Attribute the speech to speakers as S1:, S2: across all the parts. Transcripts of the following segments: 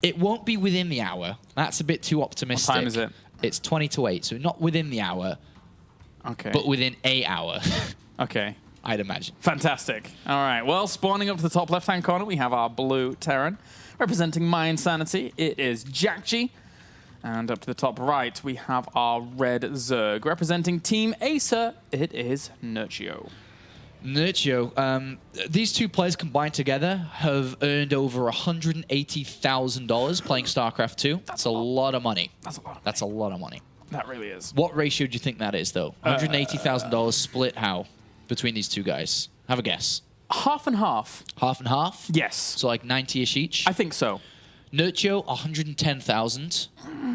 S1: It won't be within the hour. That's a bit too optimistic.
S2: What time is it?
S1: It's 20 to 8, so not within the hour.
S2: Okay.
S1: But within a hour.
S2: Okay.
S1: I'd imagine.
S2: Fantastic. All right. Well, spawning up to the top left-hand corner, we have our blue Terran. Representing my insanity, it is jjakji. And up to the top right, we have our red Zerg. Representing Team Acer, it is Nerchio.
S1: Nerchio, these two players combined together have earned over $180,000 playing Starcraft 2. That's a lot of money.
S2: That's a lot of money.
S1: That's a lot of money.
S2: That really is.
S1: What ratio do you think that is, though? $180,000 split how between these two guys? Have a guess.
S2: Half and half.
S1: Half and half?
S2: Yes.
S1: So like 90-ish each?
S2: I think so.
S1: Nerchio, 110,000,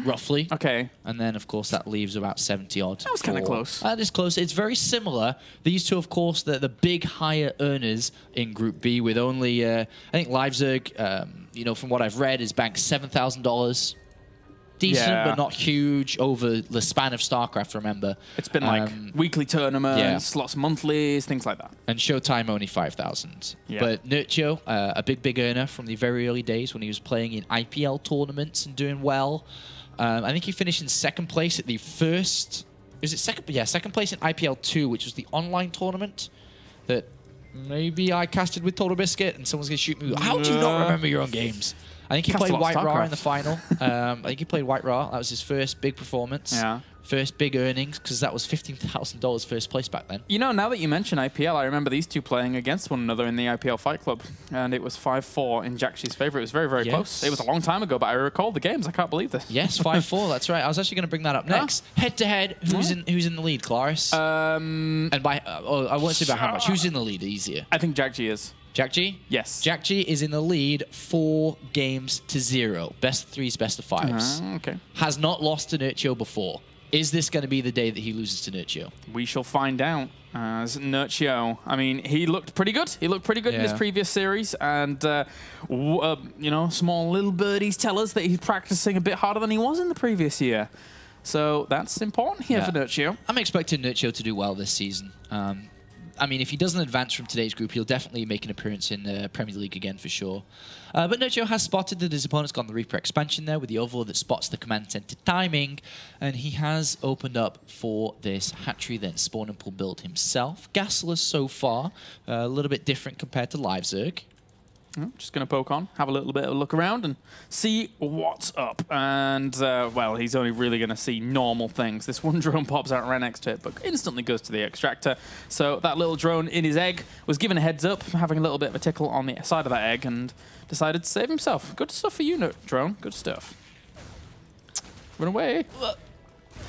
S1: roughly.
S2: Okay.
S1: And then, of course, that leaves about 70 odd.
S2: That was kind of close.
S1: That is close. It's very similar. These two, of course, the big higher earners in Group B with only, I think LiveZerg, you know, from what I've read, is banked $7,000. Decent, but not huge over the span of StarCraft, remember.
S2: It's been like weekly tournaments, lots of monthlies, things like that.
S1: And Showtime only 5,000.
S2: Yeah. But
S1: Nerchio, a big earner from the very early days when he was playing in IPL tournaments and doing well. I think he finished in second place at the first... Is it second? Yeah, second place in IPL 2, which was the online tournament that maybe I casted with Total Biscuit, and someone's going to shoot me. How do you not remember your own games? I think he played White Raw in the final. I think he played White Raw. That was his first big performance.
S2: Yeah.
S1: First big earnings, because that was $15,000 first place back then.
S2: You know, now that you mention IPL, I remember these two playing against one another in the IPL Fight Club. And it was 5-4 in jjakji's favor. It was very close. It was a long time ago, but I recall the games. I can't believe this.
S1: Yes, 5-4. That's right. I was actually going to bring that up next. Head-to-head, who's in the lead, Claris? And by I won't say by how much. Who's in the lead easier?
S2: I think jjakji is.
S1: jjakji?
S2: Yes.
S1: jjakji is in the lead 4 games to 0. Best of 3s, best of 5s.
S2: Okay.
S1: Has not lost to Nerchio before. Is this going to be the day that he loses to Nerchio?
S2: We shall find out. As Nerchio, I mean, he looked pretty good. He looked pretty good in his previous series. And, you know, small little birdies tell us that he's practicing a bit harder than he was in the previous year. So that's important here for Nerchio.
S1: I'm expecting Nerchio to do well this season. I mean, if he doesn't advance from today's group, he'll definitely make an appearance in the Premier League again for sure. But Nerchio has spotted that his opponent's got the Reaper expansion there with the overlord that spots the command center timing, and he has opened up for this hatchery then spawn and pool build himself. Gasless so far, a little bit different compared to LiveZerg.
S2: Just going to poke on, have a little bit of a look around and see what's up. And, well, he's only really going to see normal things. This one drone pops out right next to it, but instantly goes to the extractor. So that little drone in his egg was given a heads up, having a little bit of a tickle on the side of that egg, and decided to save himself. Good stuff for you, drone. Good stuff. Run away.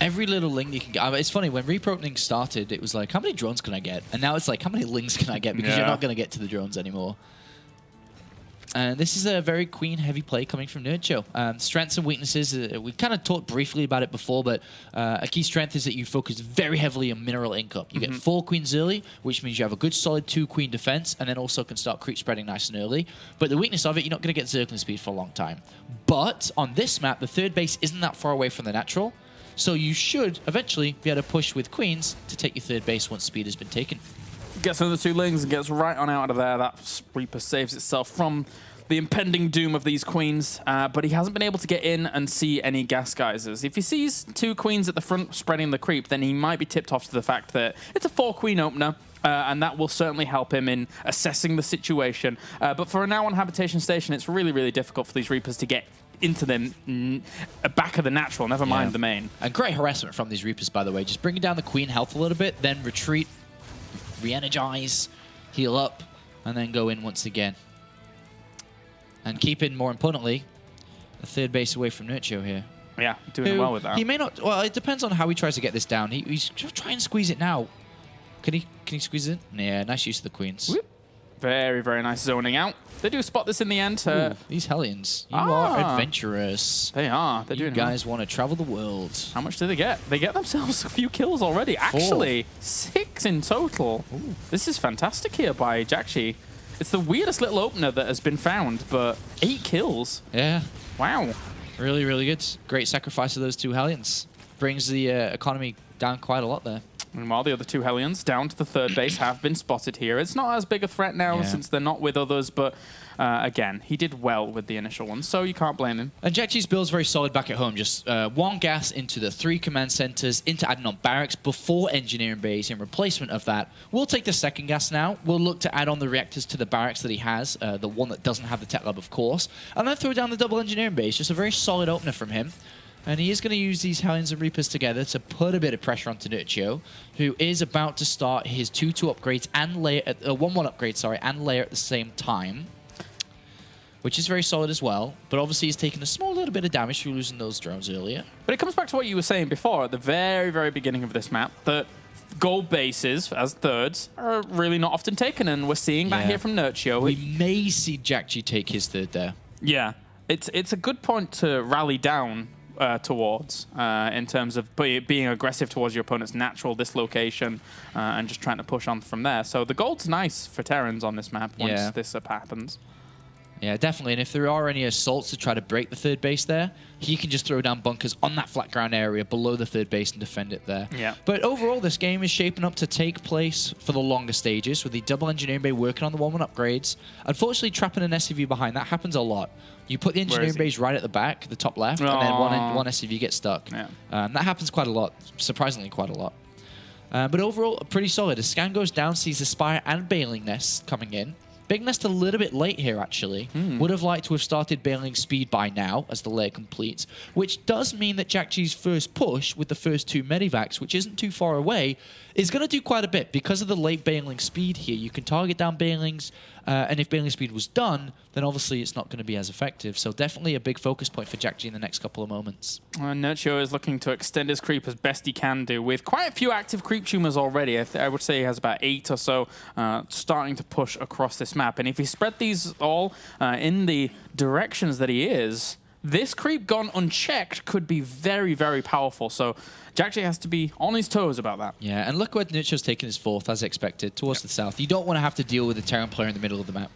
S1: Every little ling you can get. It's funny, when Reaper opening started, it was like, how many drones can I get? And now it's like, how many lings can I get? Because you're not going to get to the drones anymore. And this is a very queen-heavy play coming from Nerchio. Strengths and weaknesses, we kind of talked briefly about it before, but a key strength is that you focus very heavily on mineral income. You get 4 queens early, which means you have a good solid 2-queen defense, and then also can start creep spreading nice and early. But the weakness of it, you're not going to get Zergling speed for a long time. But on this map, the third base isn't that far away from the natural, so you should eventually be able to push with queens to take your third base once speed has been taken.
S2: Gets another 2 lings and gets right on out of there. That Reaper saves itself from the impending doom of these queens, but he hasn't been able to get in and see any gas geysers. If he sees 2 queens at the front spreading the creep, then he might be tipped off to the fact that it's a 4-queen opener, and that will certainly help him in assessing the situation. But for a now on Habitation Station, it's really difficult for these Reapers to get into the back of the natural, never mind the main.
S1: And great harassment from these Reapers, by the way. Just bringing down the queen health a little bit, then retreat, re-energize, heal up, and then go in once again. And keeping, more importantly, a third base away from Nerchio here.
S2: Yeah, doing well with that.
S1: He may not... Well, it depends on how he tries to get this down. He's trying to squeeze it now. Can he squeeze it? Yeah, nice use of the queens.
S2: Whoop. Very nice zoning out. They do spot this in the end.
S1: Ooh, these Hellions. You are adventurous.
S2: They are. They're doing
S1: You guys want to travel the world.
S2: How much do they get? They get themselves a few kills already. 4. Actually, 6 in total. Ooh. This is fantastic here by jjakji. It's the weirdest little opener that has been found, but 8 kills.
S1: Yeah.
S2: Wow.
S1: Really good. Great sacrifice of those 2 Hellions. Brings the economy down quite a lot there.
S2: Meanwhile, the other two Hellions down to the third base have been spotted here. It's not as big a threat now since they're not with others, but again, he did well with the initial one, so you can't blame him.
S1: And jjakji's build is very solid back at home. Just one gas into the 3 command centers, into adding on barracks before engineering base in replacement of that. We'll take the second gas now. We'll look to add on the reactors to the barracks that he has, the one that doesn't have the tech lab, of course, and then throw down the double engineering base. Just a very solid opener from him. And he is going to use these Hellions and Reapers together to put a bit of pressure onto Nerchio, who is about to start his 2-2 upgrades and layer, 1-1 upgrade, sorry, and layer at the same time, which is very solid as well. But obviously he's taken a small little bit of damage through losing those drones earlier.
S2: But it comes back to what you were saying before at the very, very beginning of this map, that gold bases as thirds are really not often taken, and we're seeing that here from Nerchio.
S1: We may see jjakji take his third there.
S2: Yeah, it's a good point to rally down towards in terms of being aggressive towards your opponent's natural dislocation and just trying to push on from there. So the gold's nice for Terrans on this map once this happens.
S1: Yeah, definitely. And if there are any assaults to try to break the third base there, he can just throw down bunkers on that flat ground area below the third base and defend it there.
S2: Yeah.
S1: But overall, this game is shaping up to take place for the longer stages, with the double engineering bay working on the 1-1 upgrades. Unfortunately, trapping an SCV behind, that happens a lot. You put the engineering base right at the back, the top left, and then one SCV gets stuck.
S2: Yeah.
S1: That happens quite a lot, surprisingly quite a lot. But overall, pretty solid. As scan goes down, sees the Spire and Bailing Nest coming in. Big Nest a little bit late here, actually. Would have liked to have started bailing speed by now as the layer completes, which does mean that jjakji's first push with the first 2 medivacs, which isn't too far away, is going to do quite a bit. Because of the late bailing speed here, you can target down bailings, and if bailing speed was done, then obviously it's not going to be as effective. So definitely a big focus point for jjakji in the next couple of moments.
S2: Nerchio is looking to extend his creep as best he can do, with quite a few active creep tumors already. I would say he has about 8 or so starting to push across this map. And if he spread these all in the directions that he is, this creep gone unchecked could be very, very powerful. So jjakji has to be on his toes about that.
S1: Yeah, and look where Nerchio's taking his 4th, as expected, towards the south. You don't want to have to deal with a Terran player in the middle of the map.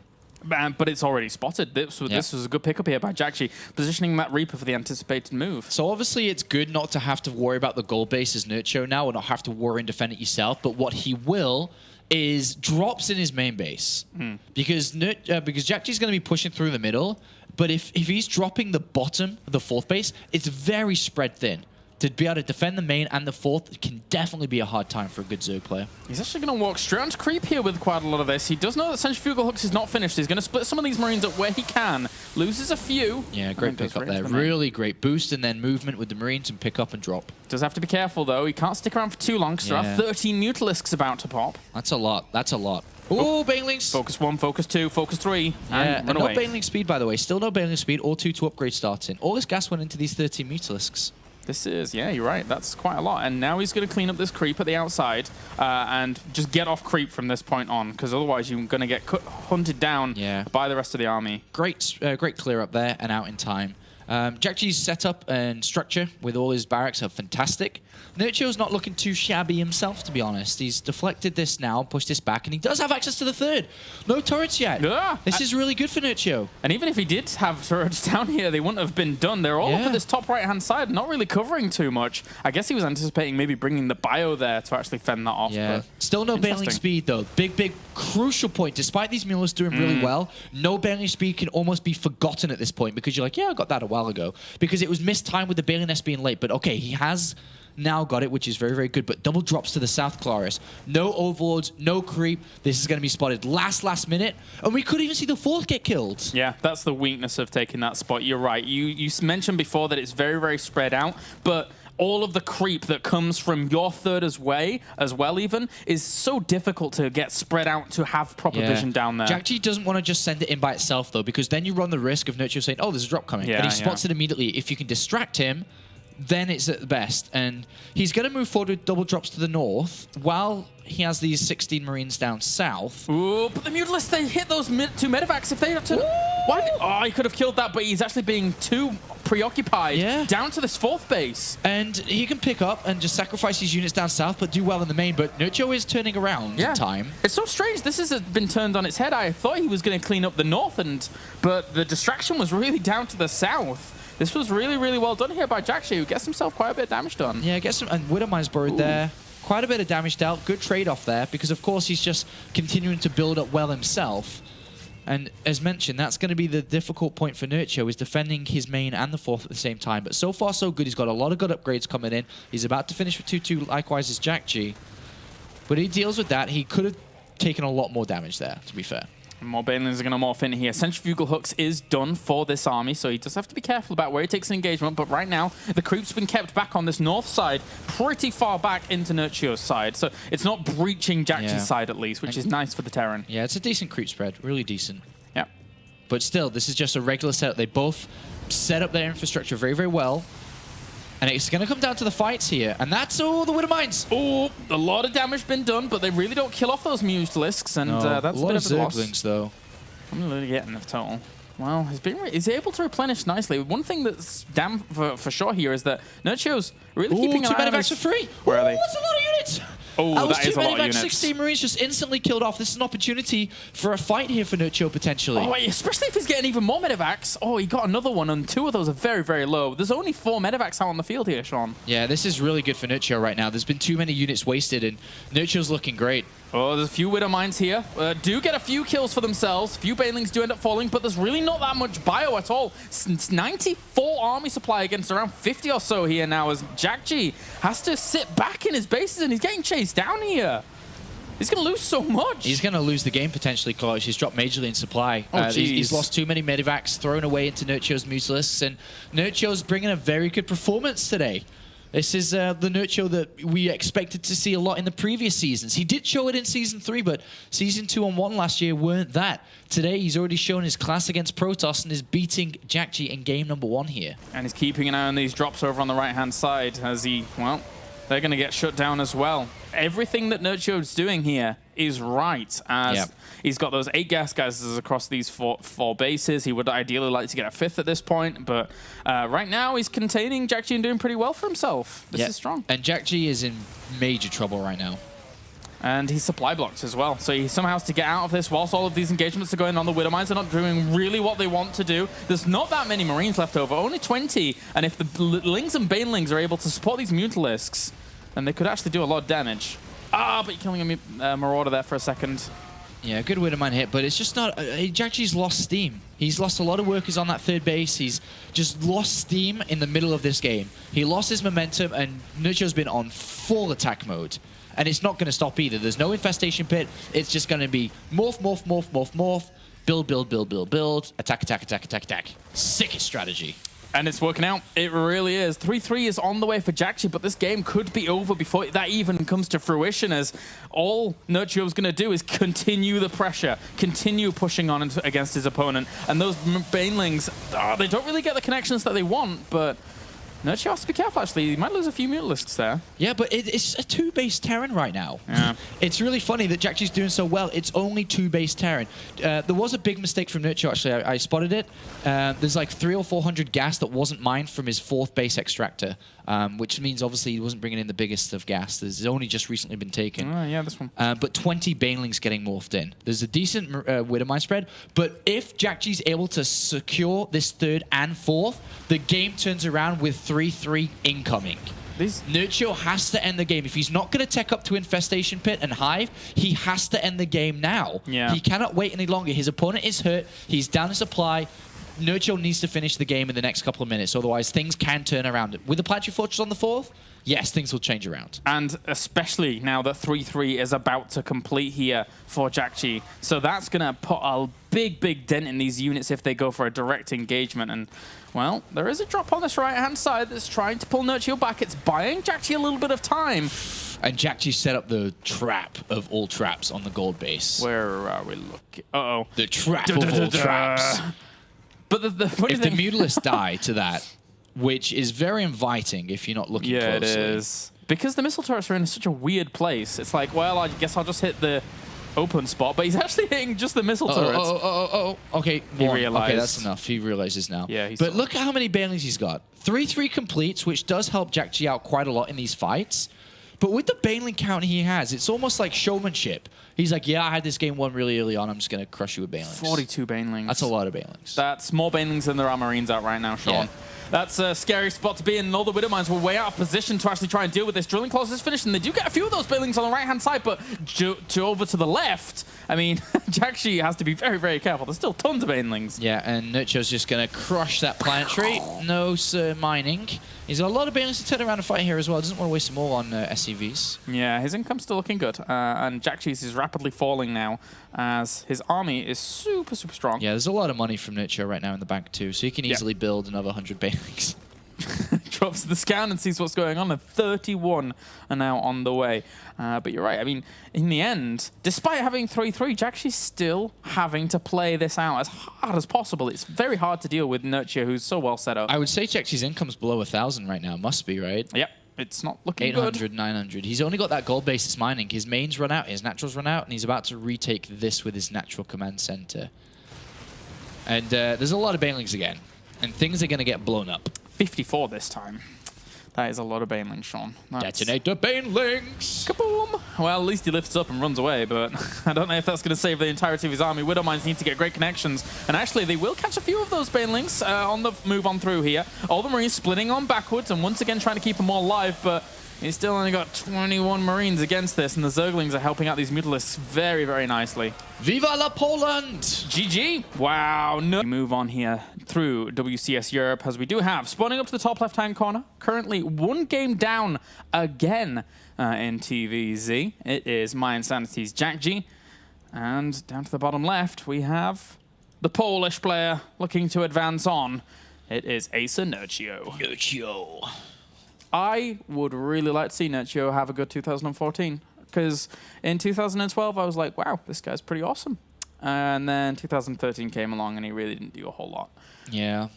S2: But it's already spotted. This was a good pickup here by jjakji, positioning that Reaper for the anticipated move.
S1: So obviously it's good not to have to worry about the gold base as Nerchio now, or not have to worry and defend it yourself, but what he will is drops in his main base. Because jjakji's going to be pushing through the middle, but if he's dropping the bottom of the 4th base, it's very spread thin. To be able to defend the main and the 4th can definitely be a hard time for a good Zerg player.
S2: He's actually going to walk straight onto creep here with quite a lot of this. He does know that Centrifugal Hooks is not finished. He's going to split some of these Marines up where he can. Loses a few.
S1: Yeah, great pickup there. Really great boost and then movement with the Marines and pick up and drop.
S2: Does have to be careful, though. He can't stick around for too long because there are 13 Mutalisks about to pop.
S1: That's a lot. That's a lot. Ooh, Banelings.
S2: Focus 1, Focus 2, Focus 3,
S1: and
S2: run away.
S1: No Baneling speed, by the way. Still no Baneling speed or 2-2 upgrade starting. All this gas went into these 13 Mutalisks.
S2: This is, yeah, you're right. That's quite a lot. And now he's going to clean up this creep at the outside and just get off creep from this point on, because otherwise you're going to get hunted down by the rest of the army.
S1: Great clear up there and out in time. jjakji's setup and structure with all his barracks are fantastic. Nerchio's not looking too shabby himself, to be honest. He's deflected this now, pushed this back, and he does have access to the 3rd. No turrets yet. This is really good for Nerchio.
S2: And even if he did have turrets down here, they wouldn't have been done. They're all up at this top right-hand side, not really covering too much. I guess he was anticipating maybe bringing the bio there to actually fend that off.
S1: Yeah. Still no bailing speed, though. Big, crucial point. Despite these Mullahs doing really well, no bailing speed can almost be forgotten at this point, because you're like, yeah, I got that a while ago. Because it was mistimed with the bailing nest being late. But okay, he has now got it, which is very, very good. But double drops to the south, Claris. No overlords, no creep. This is going to be spotted last minute. And we could even see the 4th get killed.
S2: Yeah, that's the weakness of taking that spot. You're right. You mentioned before that it's very, very spread out. But all of the creep that comes from your 3rd as well even, is so difficult to get spread out to have proper vision down there.
S1: jjakji doesn't want to just send it in by itself, though, because then you run the risk of Nerchio saying, oh, there's a drop coming. And he spots it immediately. If you can distract him, then it's at the best. And he's going to move forward with double drops to the north while he has these 16 Marines down south.
S2: Ooh, but the Mutalisks, they hit those 2 medevacs if they have to... Oh, he could have killed that, but he's actually being too preoccupied down to this 4th base.
S1: And he can pick up and just sacrifice his units down south, but do well in the main. But Nerchio is turning around in time.
S2: It's so strange. This has been turned on its head. I thought he was going to clean up the north, but the distraction was really down to the south. This was really, really well done here by jjakji, who gets himself quite a bit of damage done.
S1: Yeah, gets some, and Widowmine's buried there. quite a bit of damage dealt. Good trade-off there, because of course he's just continuing to build up well himself. And as mentioned, that's going to be the difficult point for Nerchio, is defending his main and the fourth at the same time. But so far, so good. He's got a lot of good upgrades coming in. He's about to finish with 2-2, likewise as jjakji. But he deals with that. He could have taken a lot more damage there, to be fair.
S2: More Banelings are going to morph in here. Centrifugal hooks is done for this army, so he does have to be careful about where he takes an engagement. But right now, the creep's been kept back on this north side, pretty far back into Nerchio's side. So it's not breaching jjakji's side, at least, which is nice for the Terran.
S1: Yeah, it's a decent creep spread. Really decent.
S2: Yeah.
S1: But still, this is just a regular setup. They both set up their infrastructure very, very well. And it's going to come down to the fights here. And that's all the Widow Mines.
S2: Oh, a lot of damage been done, but they really don't kill off those Mutalisks. And that's a bit of a loss.
S1: Zerglings, though.
S2: I'm really getting the total. Well, he's able to replenish nicely. One thing that's damn for sure here is that Nerchio's really keeping an eye on
S1: medivacs for free.
S2: Where are they?
S1: That's a lot of units.
S2: Oh, that is a lot of units.
S1: 16 Marines just instantly killed off. This is an opportunity for a fight here for Nerchio, potentially.
S2: Oh, wait, especially if he's getting even more medivacs. Oh, he got another one, and 2 of those are very, very low. There's only 4 medivacs out on the field here, Sean.
S1: Yeah, this is really good for Nerchio right now. There's been too many units wasted, and Nerchio's looking great.
S2: Oh, there's a few Widow Mines here. Do get a few kills for themselves. A few Banelings do end up falling, but there's really not that much bio at all. It's 94 army supply against around 50 or so here now, as jjakji has to sit back in his bases, and he's getting chased down here. He's going to lose so much. He's
S1: going to lose the game, potentially, College. He's dropped majorly in supply. He's lost too many medivacs, thrown away into Nerchio's Mutalisks, and Nerchio's bringing a very good performance today. This is the Nerchio that we expected to see a lot in the previous seasons. He did show it in Season 3, but Season 2 and 1 last year weren't that. Today, he's already shown his class against Protoss and is beating jjakji in game number 1 here.
S2: And he's keeping an eye on these drops over on the right-hand side as he, well, they're going to get shut down as well. Everything that Nerchio's doing here is right, as he's got those 8 gas geysers across these four bases. He would ideally like to get a 5th at this point, but right now he's containing jjakji and doing pretty well for himself. This is strong.
S1: And jjakji is in major trouble right now.
S2: And he's supply blocked as well, so he somehow has to get out of this whilst all of these engagements are going on. The Widow Mines are not doing really what they want to do. There's not that many Marines left over, only 20, and if the Lings and Banelings are able to support these Mutalisks, then they could actually do a lot of damage. Ah, but you're killing a Marauder there for a second.
S1: Yeah, good Widow Mine hit, but it's just not... jjakji's lost steam. He's lost a lot of workers on that 3rd base. He's just lost steam in the middle of this game. He lost his momentum, and Nerchio's been on full attack mode. And it's not going to stop either. There's no infestation pit. It's just going to be morph, morph, morph, morph, morph. Build, build, build, build, build. Attack, attack, attack, attack, attack. Sickest strategy.
S2: And it's working out. It really is. 3-3 is on the way for jjakji, but this game could be over before that even comes to fruition, as all Nerchio's going to do is continue the pressure, continue pushing on against his opponent. And those Banelings, they don't really get the connections that they want, but Nerchio has to be careful, actually. He might lose a few Mutalisks there.
S1: Yeah, but it's a 2-base Terran right now.
S2: Yeah.
S1: It's really funny that jjakji's doing so well. It's only 2-base Terran. There was a big mistake from Nerchio, actually. I spotted it. There's like 300 or 400 gas that wasn't mined from his 4th base extractor, which means obviously he wasn't bringing in the biggest of gas. There's only just recently been taken.
S2: Yeah, this one.
S1: But 20 Banelings getting morphed in. There's a decent Widow Mine spread, but if jjakji's able to secure this 3rd and 4th, the game turns around with 3-3 incoming. Nerchio has to end the game. If he's not going to tech up to Infestation Pit and Hive, he has to end the game now.
S2: Yeah.
S1: He cannot wait any longer. His opponent is hurt. He's down in supply. Nerchio needs to finish the game in the next couple of minutes. Otherwise, things can turn around. With the Planetary Fortress on the 4th, yes, things will change around.
S2: And especially now that 3-3 is about to complete here for jjakji. So that's going to put a big, big dent in these units if they go for a direct engagement. And, well, there is a drop on this right-hand side that's trying to pull Nerchio back. It's buying jjakji a little bit of time.
S1: And jjakji set up the trap of all traps on the gold base.
S2: Where are we looking? Uh-oh.
S1: The trap of all traps.
S2: But the funny
S1: thing... If the Mutalisks die to that, which is very inviting if you're not looking closely.
S2: Yeah, it is. Because the missile turrets are in such a weird place. It's like, well, I guess I'll just hit the open spot, but he's actually hitting just the missile turrets.
S1: Okay,
S2: he realized.
S1: Okay, that's enough. He realizes now.
S2: Yeah,
S1: but look at how many Banelings he's got. 3-3 completes, which does help jjakji out quite a lot in these fights. But with the Baneling count he has, it's almost like showmanship. He's like, yeah, I had this game won really early on. I'm just going to crush you with Banelings.
S2: 42 Banelings.
S1: That's a lot of Banelings.
S2: That's more Banelings than there are Marines out right now, Sean. That's a scary spot to be in, and all the Widow Mines were way out of position to actually try and deal with this. Drilling Claws is finished, and they do get a few of those Banelings on the right-hand side, but over to the left, I mean, jjakji has to be very, very careful. There's still tons of Banelings.
S1: Yeah, and Nerchio's just going to crush that planetary. No mining. He's got a lot of Banelings to turn around and fight here as well. Doesn't want to waste them all on SCVs.
S2: Yeah, his income's still looking good, and jjakji's is rapidly falling now as his army is super, super strong.
S1: Yeah, there's a lot of money from Nerchio right now in the bank too, so he can easily build another 100 Banelings.
S2: Drops the scan and sees what's going on, and 31 are now on the way. But you're right, I mean, in the end, despite having 3-3, jjakji's still having to play this out as hard as possible. It's very hard to deal with Nerchio, who's so well set up.
S1: I would say jjakji's income's below 1,000 right now. Must be, right?
S2: Yep. It's not looking
S1: 800,
S2: good.
S1: 900. He's only got that gold basis mining. His mains run out, his naturals run out, and he's about to retake this with his natural command center. And there's a lot of Banelings again, and things are going to get blown up.
S2: 54 this time. That is a lot of Banelings, Sean.
S1: Detonate the Banelings!
S2: Kaboom! Well, at least he lifts up and runs away, but I don't know if that's going to save the entirety of his army. Widow Mines need to get great connections, and actually they will catch a few of those Banelings on the move on through here. All the Marines splitting on backwards and once again trying to keep them all alive, but he's still only got 21 Marines against this, and the Zerglings are helping out these Mutalisks very, very nicely.
S1: Viva la Poland!
S2: GG! Wow, no. We move on here through WCS Europe, as we do have, spawning up to the top left-hand corner, currently one game down again in TVZ. It is My Insanity's jjakji. And down to the bottom left, we have the Polish player looking to advance on. It is Asa Nerchio.
S1: Nerchio.
S2: I would really like to see Nerchio have a good 2014, because in 2012 I was like, wow, this guy's pretty awesome. And then 2013 came along and he really didn't do a whole lot.
S1: Yeah.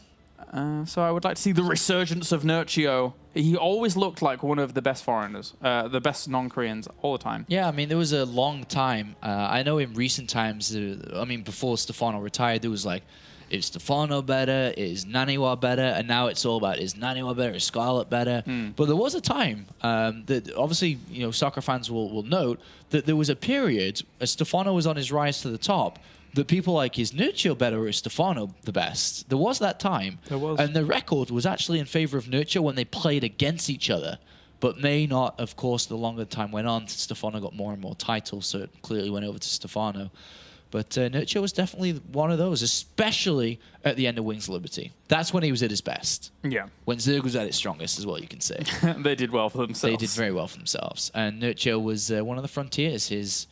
S2: So I would like to see the resurgence of Nerchio. He always looked like one of the best foreigners, the best non-Koreans all the time.
S1: Yeah, I mean, there was a long time. I know in recent times, I mean, before Stefano retired, there was like, is Stefano better? Is Naniwa better? And now it's all about, is Naniwa better? Is Scarlet better? But there was a time that obviously, you know, soccer fans will note that there was a period as Stefano was on his rise to the top that people like, is Nerchio better or is Stefano the best? There was that time.
S2: There was.
S1: And the record was actually in favor of Nerchio when they played against each other. But may not, of course, the longer time went on, Stefano got more and more titles, so it clearly went over to Stefano. But Nerchio was definitely one of those, especially at the end of Wings of Liberty. That's when he was at his best.
S2: Yeah.
S1: When Zerg was at its strongest, is what you can say.
S2: They did well for themselves.
S1: They did very well for themselves. And Nerchio was one of the frontiers. His,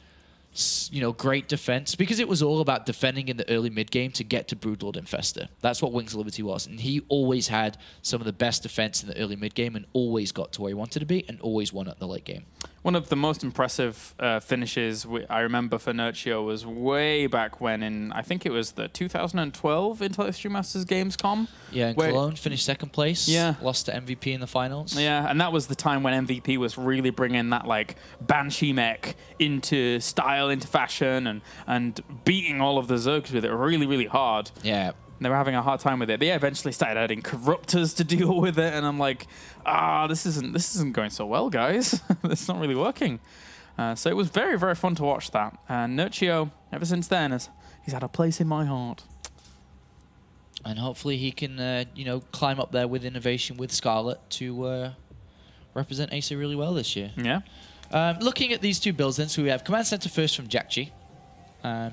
S1: you know, great defense, because it was all about defending in the early mid-game to get to Broodlord Infestor. That's what Wings of Liberty was. And he always had some of the best defense in the early mid-game and always got to where he wanted to be and always won at the late game.
S2: One of the most impressive finishes I remember for Nerchio was way back when in, I think it was the 2012 Intel Extreme Masters Gamescom.
S1: Yeah, and Cologne finished second place.
S2: Yeah.
S1: Lost to MVP in the finals.
S2: Yeah, and that was the time when MVP was really bringing that like Banshee mech into style, into fashion, and beating all of the Zergs with it really, really hard.
S1: Yeah.
S2: They were having a hard time with it. They eventually started adding corruptors to deal with it, and I'm like, this isn't going so well, guys. It's not really working. So it was very, very fun to watch that. And Nerchio, ever since then, he's had a place in my heart.
S1: And hopefully he can, you know, climb up there with innovation with Scarlet to represent Asa really well this year.
S2: Yeah.
S1: Looking at these two builds then, so we have Command Center first from jjakji.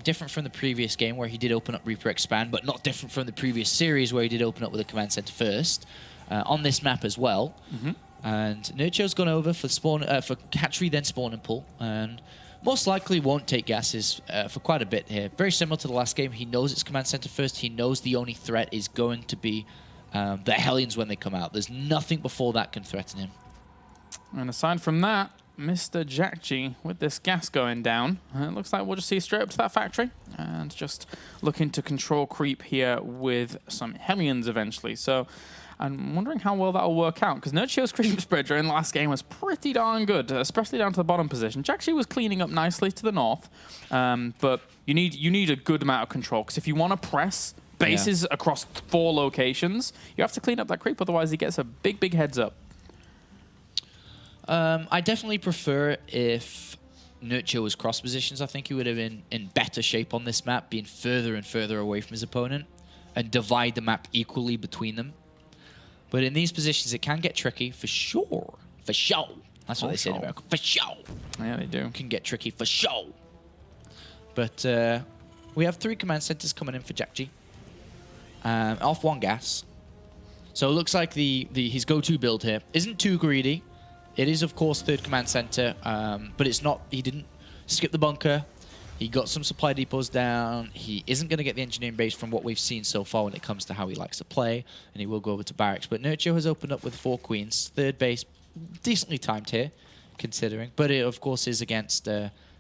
S1: Different from the previous game where he did open up Reaper Expand, but not different from the previous series where he did open up with a Command Center first. On this map as well. And Nerchio's gone over for spawn for hatchery, then spawn and pull, and most likely won't take gases for quite a bit here. Very similar to the last game. He knows it's Command Center first. He knows the only threat is going to be the Hellions when they come out. There's nothing before that can threaten him.
S2: And aside from that, Mr. jjakji, with this gas going down, it looks like we'll just see straight up to that factory and just looking to control creep here with some Hellions eventually. So I'm wondering how well that'll work out, because Nerchio's creep spread during the last game was pretty darn good, especially down to the bottom position. jjakji was cleaning up nicely to the north, but you need a good amount of control, because if you want to press bases across 4 locations, you have to clean up that creep, otherwise he gets a big, big heads up.
S1: I definitely prefer if Nerchio was cross positions. I think he would have been in better shape on this map, being further and further away from his opponent, and divide the map equally between them. But in these positions, it can get tricky for sure. For sure. That's what they say in America. For sure.
S2: Yeah, they do.
S1: Can get tricky for sure. But we have 3 command centers coming in for jjakji. Off 1 gas. So it looks like his go-to build here isn't too greedy. It is, of course, 3rd command center, but it's not. He didn't skip the bunker. He got some supply depots down. He isn't going to get the engineering base from what we've seen so far when it comes to how he likes to play, and he will go over to barracks. But Nerchio has opened up with 4 queens. 3rd base, decently timed here, considering. But it, of course, is against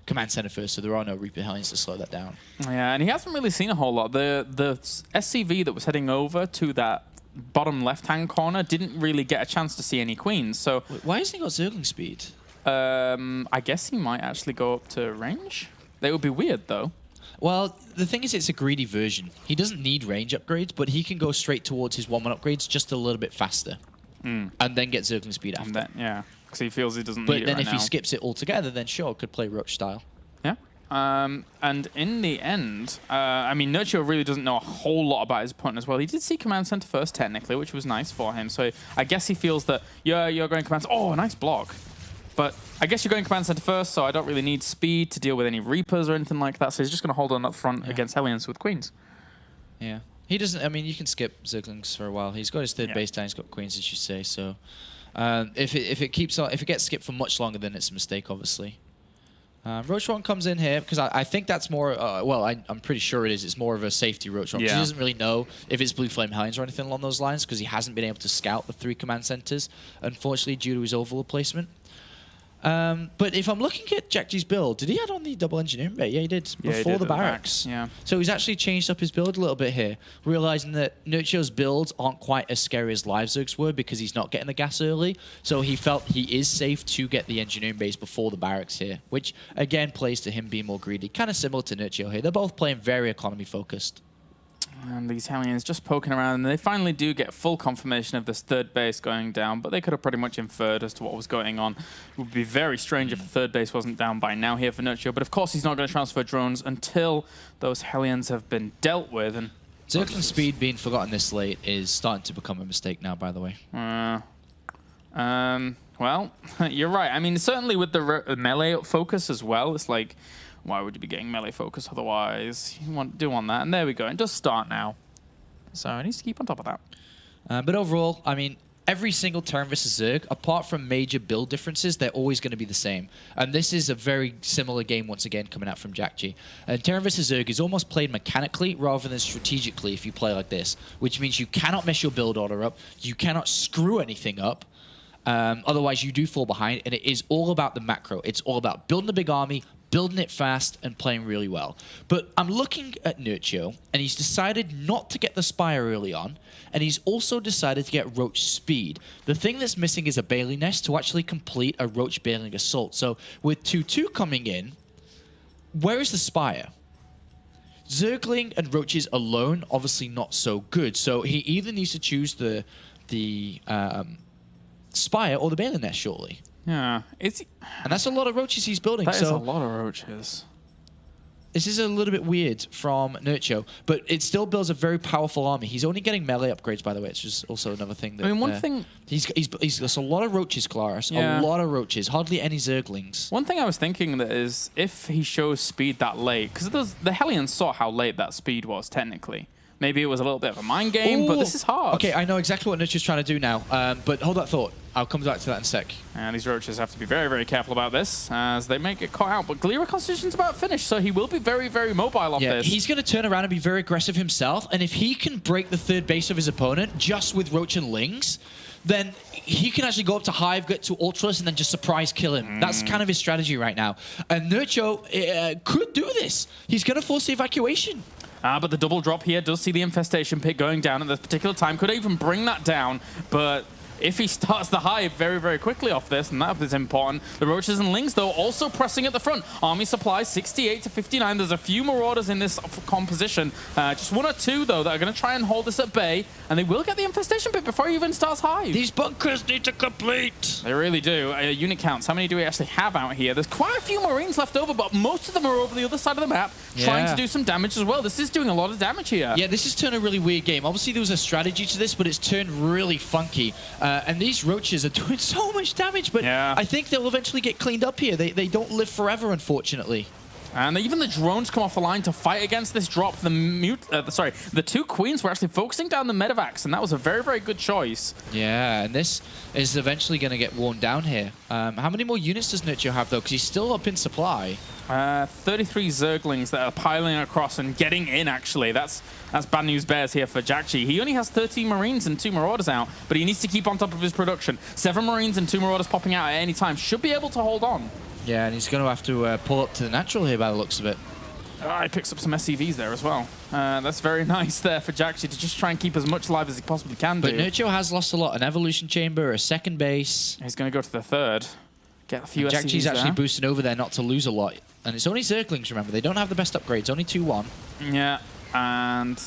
S1: command center first, so there are no Reaper Hellions to slow that down.
S2: Yeah, and he hasn't really seen a whole lot. The SCV that was heading over to that bottom left-hand corner didn't really get a chance to see any queens. So
S1: why hasn't he got Zergling speed?
S2: I guess he might actually go up to range. That would be weird, though.
S1: Well, the thing is, it's a greedy version. He doesn't need range upgrades, but he can go straight towards his 1-1 upgrades just a little bit faster. And then get Zergling speed after.
S2: And then, yeah, because he feels he doesn't need
S1: but
S2: it
S1: then
S2: right
S1: if
S2: now.
S1: he skips it altogether, then sure, could play Roach style.
S2: Yeah. And in the end, I mean, Nerchio really doesn't know a whole lot about his opponent as well. He did see command center first, technically, which was nice for him. So I guess he feels that, yeah, you're going command center. Oh, nice block. But I guess you're going command center first, so I don't really need speed to deal with any Reapers or anything like that. So he's just going to hold on up front against Hellions with queens.
S1: Yeah. He doesn't, I mean, you can skip Zerglings for a while. He's got his 3rd base down, he's got queens, as you say. So if it gets skipped for much longer, then it's a mistake, obviously. Roach One comes in here because I think that's more, well, I'm pretty sure it is. It's more of a safety Roach One. He doesn't really know if it's Blue Flame Hellions or anything along those lines because he hasn't been able to scout the 3 command centers, unfortunately, due to his overlord placement. But if I'm looking at jjakji's build, did he add on the double engineering bay? Yeah, he did. Before the barracks.
S2: Yeah.
S1: So he's actually changed up his build a little bit here, realizing that Nerchio's builds aren't quite as scary as Live Zergs were because he's not getting the gas early. So he felt he is safe to get the engineering base before the barracks here, which again plays to him being more greedy. Kind of similar to Nerchio here. They're both playing very economy focused.
S2: And these Hellions just poking around, and they finally do get full confirmation of this 3rd base going down, but they could have pretty much inferred as to what was going on. It would be very strange if the 3rd base wasn't down by now here for Nerchio, but of course he's not going to transfer drones until those Hellions have been dealt with. And
S1: Zergling speed being forgotten this late is starting to become a mistake now, by the way.
S2: Well, you're right. I mean, certainly with the melee focus as well, it's like, why would you be getting melee focus otherwise? You do want that. And there we go. It does start now. So it needs to keep on top of that.
S1: But overall, I mean, every single Terran versus Zerg, apart from major build differences, they're always going to be the same. And this is a very similar game, once again, coming out from jjakji. And Terran versus Zerg is almost played mechanically rather than strategically if you play like this, which means you cannot mess your build order up. You cannot screw anything up. Otherwise, you do fall behind. And it is all about the macro. It's all about building a big army, building it fast, and playing really well. But I'm looking at Nerchio, and he's decided not to get the Spire early on, and he's also decided to get Roach speed. The thing that's missing is a Bailey Nest to actually complete a Roach Bailing Assault. So with 2-2 coming in, where is the Spire? Zergling and Roaches alone, obviously not so good. So he either needs to choose the Spire or the Bailey Nest, surely.
S2: Yeah,
S1: and that's a lot of Roaches he's building.
S2: That is a lot of Roaches.
S1: This is a little bit weird from Nerchio, but it still builds a very powerful army. He's only getting melee upgrades, by the way, which is also another thing. That,
S2: I mean, one thing...
S1: He's got a lot of Roaches, Claris.
S2: Yeah.
S1: A lot of Roaches. Hardly any Zerglings.
S2: One thing I was thinking that is, if he shows speed that late... Because the Hellions saw how late that speed was, technically. Maybe it was a little bit of a mind game, but this is hard.
S1: Okay, I know exactly what Nerchio's trying to do now, but hold that thought. I'll come back to that in a sec.
S2: And these Roaches have to be very, very careful about this, as they may get caught out. But Glira Constitution's about finished, so he will be very, very mobile off this.
S1: He's going to turn around and be very aggressive himself, and if he can break the 3rd base of his opponent just with Roach and Lings, then he can actually go up to Hive, get to Ultras, and then just surprise kill him. That's kind of his strategy right now. And Nerchio could do this. He's going to force the evacuation.
S2: But the double drop here does see the Infestation Pit going down at this particular time. Could even bring that down, but if he starts the hive very, very quickly off this, and that is important. The Roaches and Lings, though, also pressing at the front. Army supply 68 to 59. There's a few Marauders in this composition. Just 1 or 2, though, that are going to try and hold this at bay, and they will get the infestation pit before he even starts hive.
S1: These bunkers need to complete.
S2: They really do. Unit counts, how many do we actually have out here? There's quite a few Marines left over, but most of them are over the other side of the map, trying to do some damage as well. This is doing a lot of damage here.
S1: Yeah, this has turned a really weird game. Obviously, there was a strategy to this, but it's turned really funky. And these Roaches are doing so much damage, but I think they'll eventually get cleaned up here. They don't live forever, unfortunately.
S2: And even the drones come off the line to fight against this drop. The 2 Queens were actually focusing down the medevacs, and that was a very, very good choice.
S1: Yeah, and this is eventually going to get worn down here. How many more units does Nerchio have, though? Because he's still up in supply.
S2: 33 Zerglings that are piling across and getting in, actually. That's bad news bears here for jjakji. He only has 13 Marines and 2 Marauders out, but he needs to keep on top of his production. 7 Marines and 2 Marauders popping out at any time. Should be able to hold on.
S1: Yeah, and he's going to have to pull up to the natural here by the looks of it.
S2: He picks up some SCVs there as well. That's very nice there for jjakji to just try and keep as much alive as he possibly can do.
S1: But Nerchio has lost a lot. An evolution chamber, a second base.
S2: He's going to go to the 3rd. Get a few SCVs
S1: jjakji's actually boosting over there not to lose a lot. And it's only Zerglings, remember. They don't have the best upgrades. Only 2-1.
S2: Yeah, and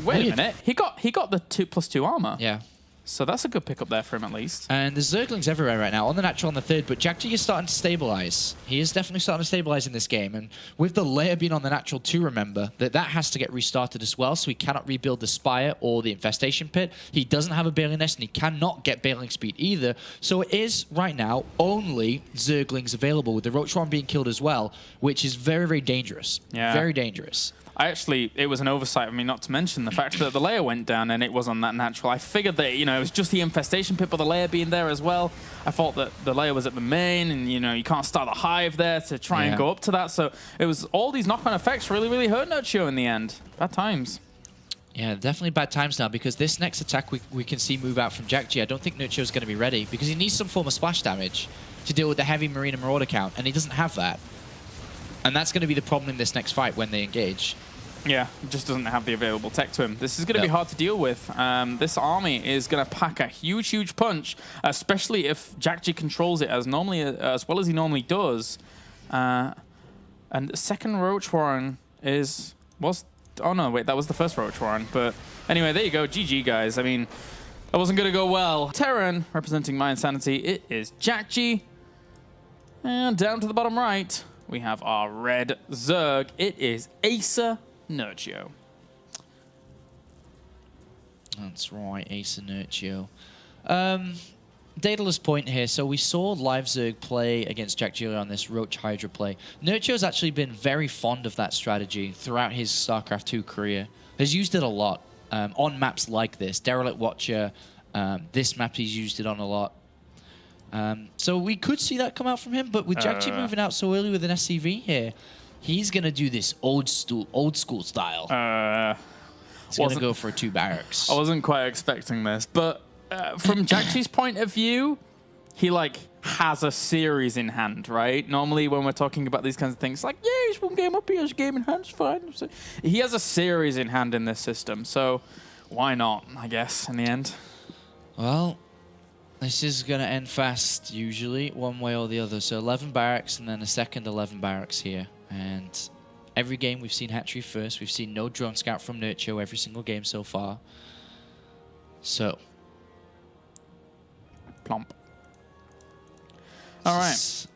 S2: wait a minute. He got the 2+2 armor.
S1: Yeah.
S2: So that's a good pickup there for him, at least.
S1: And there's Zerglings everywhere right now, on the natural, on the 3rd, but jjakji is starting to stabilize. He is definitely starting to stabilize in this game, and with the layer being on the natural too, remember, that has to get restarted as well, so he cannot rebuild the Spire or the Infestation Pit. He doesn't have a Bailing Nest, and he cannot get Bailing Speed either, so it is, right now, only Zerglings available, with the Roach Warren being killed as well, which is very, very dangerous. Yeah. Very dangerous.
S2: It was an oversight of me not to mention the fact that the layer went down and it was on that natural. I figured that, it was just the infestation pit, but the layer being there as well. I thought that the layer was at the main and, you can't start the hive there to try and go up to that. So it was all these knock-on effects really, really hurt Nerchio in the end. Bad times.
S1: Yeah, definitely bad times now, because this next attack we can see move out from jjakji. I don't think Nerchio is going to be ready, because he needs some form of splash damage to deal with the heavy Marine and Marauder count, and he doesn't have that. And that's going to be the problem in this next fight when they engage.
S2: Yeah, he just doesn't have the available tech to him. This is going to be hard to deal with. This army is going to pack a huge, huge punch, especially if jjakji controls it as well as he normally does. And the second Roach Warren oh no, wait, that was the first Roach Warren. But anyway, there you go, GG guys. I mean, that wasn't going to go well. Terran, representing my insanity, it is jjakji. And down to the bottom right, we have our red Zerg. It is Acer Nerchio.
S1: That's right, Acer Nerchio. Daedalus point here. So we saw Live Zerg play against jjakji on this Roach Hydra play. Nerchio's actually been very fond of that strategy throughout his StarCraft 2 career. Has used it a lot on maps like this. Derelict Watcher, this map he's used it on a lot. So we could see that come out from him, but with jjakji moving out so early with an SCV here, he's going to do this old school style. He's going to go for 2 barracks.
S2: I wasn't quite expecting this, but from jjakji's point of view, he has a series in hand, right? Normally when we're talking about these kinds of things, yeah, he's 1 game up, he has a game in hand, it's fine. So he has a series in hand in this system, so why not, I guess, in the end?
S1: Well, this is going to end fast, usually, one way or the other. So 11 barracks and then a second 11 barracks here. And every game we've seen hatchery first. We've seen no drone scout from Nerchio every single game so far. So.
S2: Plump. All right.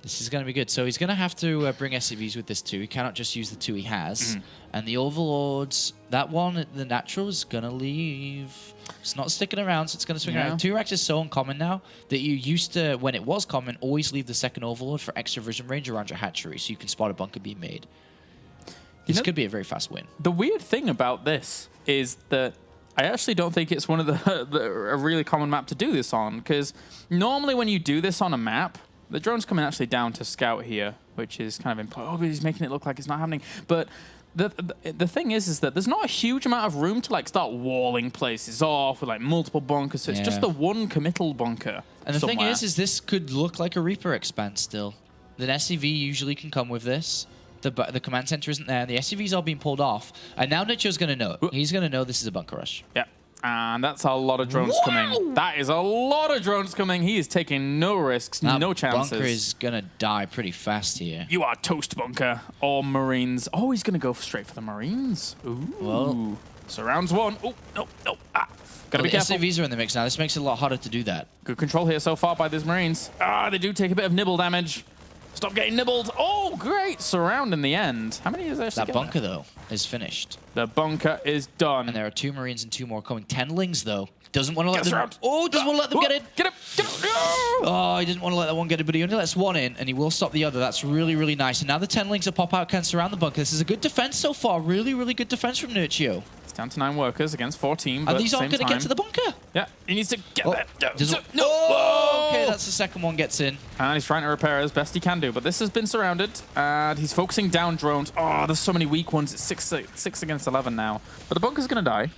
S1: This is going to be good. So he's going to have to bring SCVs with this too. He cannot just use the 2 he has. And the Overlords, that one, the natural, is going to leave. It's not sticking around, so it's going to swing around. 2 racks is so uncommon now that you used to, when it was common, always leave the second Overlord for extra vision range around your hatchery so you can spot a bunker being made. This could be a very fast win.
S2: The weird thing about this is that I actually don't think it's one of a really common map to do this on, because normally when you do this on a map, the drone's coming actually down to scout here, which is kind of implied. Oh, but he's making it look like it's not happening. But the thing is that there's not a huge amount of room to start walling places off with multiple bunkers. So it's just the 1 committal bunker.
S1: And the thing is this could look like a Reaper expand still. The SCV usually can come with this. The command center isn't there. The SCVs are being pulled off. And now Nerchio's going to know. He's going to know this is a bunker rush.
S2: Yeah. And that's a lot of drones coming. That is a lot of drones coming. He is taking no risks, no chances.
S1: Bunker is going to die pretty fast here.
S2: You are toast, Bunker. Or Marines. Oh, he's going to go straight for the Marines. Ooh.
S1: Well,
S2: surrounds one. Oh, no, no. Ah. Gotta be careful.
S1: SCVs are in the mix now. This makes it a lot harder to do that.
S2: Good control here so far by these Marines. Ah, they do take a bit of nibble damage. Stop getting nibbled. Oh, great. Surround in the end. How many is there?
S1: That bunker, though, is finished.
S2: The bunker is done.
S1: And there are 2 Marines and 2 more coming. 10 Lings, though. Doesn't want to let them...
S2: Surround.
S1: Oh, doesn't want to let them get in.
S2: Get him. Get him.
S1: Oh, he doesn't want to let that one get in, but he only lets one in, and he will stop the other. That's really, really nice. And now the 10 Lings that pop out can surround the bunker. This is a good defense so far. Really, really good defense from Nerchio.
S2: It's down to 9 workers against 14, but
S1: and these aren't going to get to the bunker.
S2: Yeah, he needs to get there.
S1: No. Oh, okay, that's the second one gets in.
S2: And he's trying to repair as best he can do, but this has been surrounded, and he's focusing down drones. Oh, there's so many weak ones. It's 6 against 11 now. But the bunker's going to die.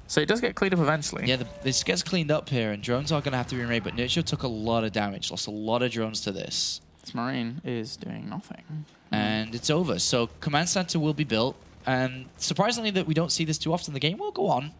S2: So it does get cleaned up eventually.
S1: Yeah, this gets cleaned up here, and drones are going to have to be remade, but Nerchio took a lot of damage, lost a lot of drones to this.
S2: This Marine is doing nothing.
S1: And it's over. So Command Center will be built, and surprisingly that we don't see this too often, the game will go on.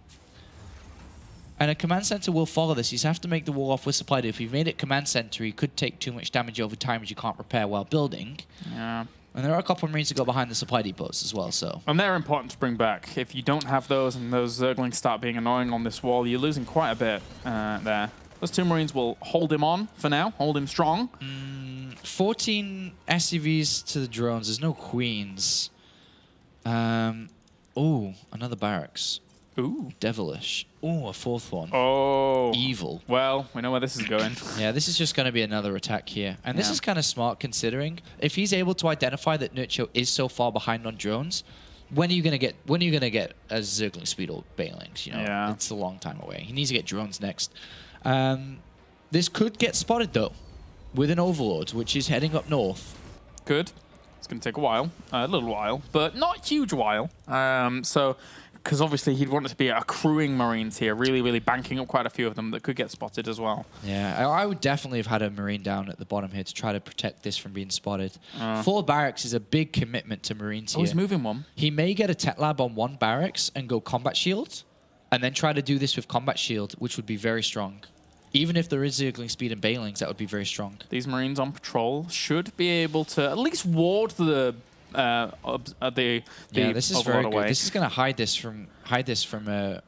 S1: And a Command Center will follow this. You have to make the wall off with supply. If you've made it Command Center, you could take too much damage over time as you can't repair while building.
S2: Yeah.
S1: And there are a couple of Marines that go behind the supply depots as well, so...
S2: And they're important to bring back. If you don't have those and those Zerglings start being annoying on this wall, you're losing quite a bit there. Those 2 Marines will hold him on for now, hold him strong.
S1: 14 SCVs to the drones. There's no Queens. Oh, another barracks.
S2: Ooh.
S1: Devilish. Oh, a 4th one.
S2: Oh.
S1: Evil.
S2: Well, we know where this is going.
S1: Yeah, this is just going to be another attack here. And this is kind of smart considering if he's able to identify that Nerchio is so far behind on drones, when are you going to get a Zergling Speed or Bailings? You know, it's a long time away. He needs to get drones next. This could get spotted though with an Overlord, which is heading up north.
S2: Good. It's going to take a while, a little while, but not a huge while. Because obviously he'd want it to be accruing Marines here, really, really banking up quite a few of them that could get spotted as well.
S1: Yeah, I would definitely have had a Marine down at the bottom here to try to protect this from being spotted. 4 barracks is a big commitment to Marines here.
S2: Oh, he's moving one.
S1: He may get a Tech Lab on 1 barracks and go Combat Shield, and then try to do this with Combat Shield, which would be very strong. Even if there is Zergling Speed and Bailings, that would be very strong.
S2: These Marines on patrol should be able to at least ward the
S1: yeah, this is very good. This is going to hide this from Nerchio.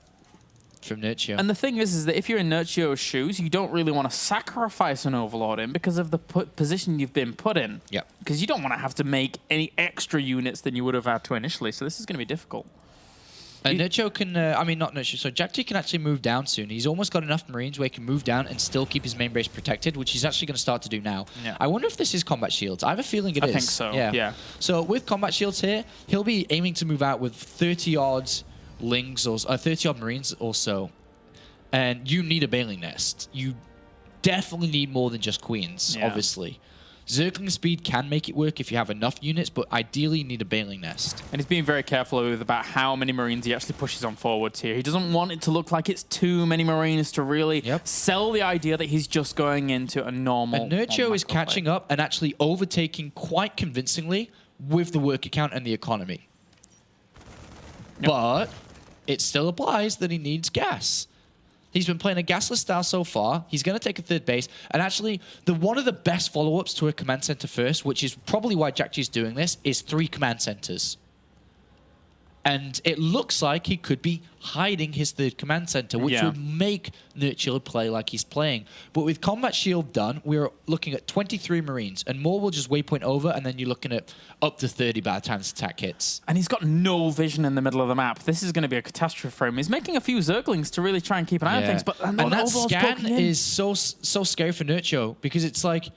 S2: And the thing is that if you're in Nerchio's shoes, you don't really want to sacrifice an Overlord in because of the position you've been put in.
S1: Yeah.
S2: Because you don't want to have to make any extra units than you would have had to initially. So this is going to be difficult.
S1: Nerchio can, I mean, not Nerchio, so jjakji can actually move down soon. He's almost got enough Marines where he can move down and still keep his main base protected, which he's actually going to start to do now.
S2: Yeah.
S1: I wonder if this is Combat Shields. I have a feeling it is.
S2: I think so, yeah.
S1: So with Combat Shields here, he'll be aiming to move out with 30-odd Lings or 30-odd Marines or so. And you need a Bailing Nest. You definitely need more than just Queens, obviously. Zergling Speed can make it work if you have enough units, but ideally you need a Bailing Nest.
S2: And he's being very careful about how many Marines he actually pushes on forwards here. He doesn't want it to look like it's too many Marines to really sell the idea that he's just going into a normal...
S1: And Nerchio is catching up and actually overtaking quite convincingly with the worker count and the economy. But it still applies that he needs gas. He's been playing a gasless style so far. He's going to take a 3rd base. And actually, one of the best follow-ups to a command center first, which is probably why jjakji is doing this, is 3 command centers. And it looks like he could be hiding his 3rd command center, which would make Nerchio play like he's playing. But with Combat Shield done, we're looking at 23 Marines. And more will just waypoint over, and then you're looking at up to 30 by the time this attack hits.
S2: And he's got no vision in the middle of the map. This is going to be a catastrophe for him. He's making a few Zerglings to really try and keep an eye on things. But
S1: and that scan is so scary for Nerchio, because it's like...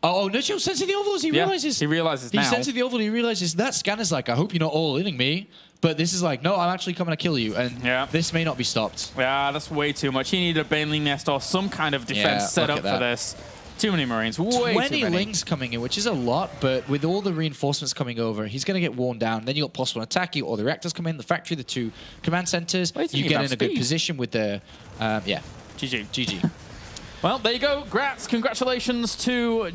S1: Oh, Nerchio sensing the Overlords. He realizes.
S2: He realizes now.
S1: He sensing the Overlord. He realizes that scan is like, I hope you're not all-inning me. But this is like, no, I'm actually coming to kill you. And this may not be stopped.
S2: Yeah, that's way too much. He needed a Bailing Nest or some kind of defense set up for this. Too many Marines. Way
S1: 20
S2: too many.
S1: Lings coming in, which is a lot. But with all the reinforcements coming over, he's going to get worn down. Then you got +1 attack. You got all the reactors come in, the factory, the 2 command centers. You get in a good position with the,
S2: GG.
S1: GG.
S2: Well, there you go. Congratulations to